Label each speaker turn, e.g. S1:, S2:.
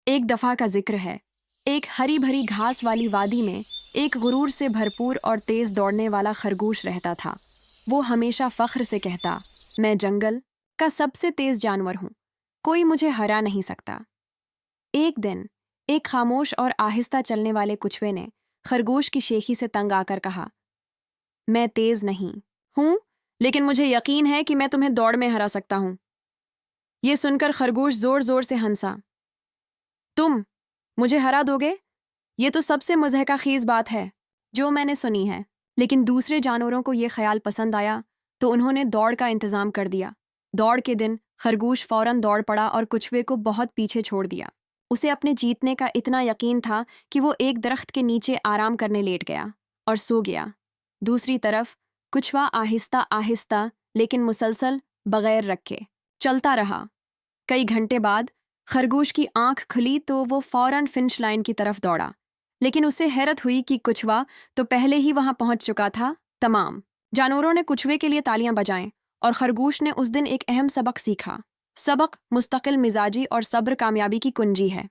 S1: ایک دفعہ کا ذکر ہے، ایک ہری بھری گھاس والی وادی میں ایک غرور سے بھرپور اور تیز دوڑنے والا خرگوش رہتا تھا۔ وہ ہمیشہ فخر سے کہتا، میں جنگل کا سب سے تیز جانور ہوں، کوئی مجھے ہرا نہیں سکتا۔ ایک دن ایک خاموش اور آہستہ چلنے والے کچھوے نے خرگوش کی شیخی سے تنگ آ کر کہا، میں تیز نہیں ہوں، لیکن مجھے یقین ہے کہ میں تمہیں دوڑ میں ہرا سکتا ہوں۔ یہ سن کر خرگوش زور زور سے ہنسا، تم مجھے ہرا دو گے؟ یہ تو سب سے مضحکہ خیز بات ہے جو میں نے سنی ہے۔ لیکن دوسرے جانوروں کو یہ خیال پسند آیا تو انہوں نے دوڑ کا انتظام کر دیا۔ دوڑ کے دن خرگوش فوراً دوڑ پڑا اور کچھوے کو بہت پیچھے چھوڑ دیا۔ اسے اپنے جیتنے کا اتنا یقین تھا کہ وہ ایک درخت کے نیچے آرام کرنے لیٹ گیا اور سو گیا۔ دوسری طرف کچھوا آہستہ آہستہ لیکن مسلسل بغیر رکے چلتا رہا۔ کئی گھنٹے بعد خرگوش کی آنکھ کھلی تو وہ فوراً فنش لائن کی طرف دوڑا، لیکن اسے حیرت ہوئی کہ کچھوا تو پہلے ہی وہاں پہنچ چکا تھا۔ تمام جانوروں نے کچھوے کے لیے تالیاں بجائیں اور خرگوش نے اس دن ایک اہم سبق سیکھا۔ سبق مستقل مزاجی اور صبر کامیابی کی کنجی ہے۔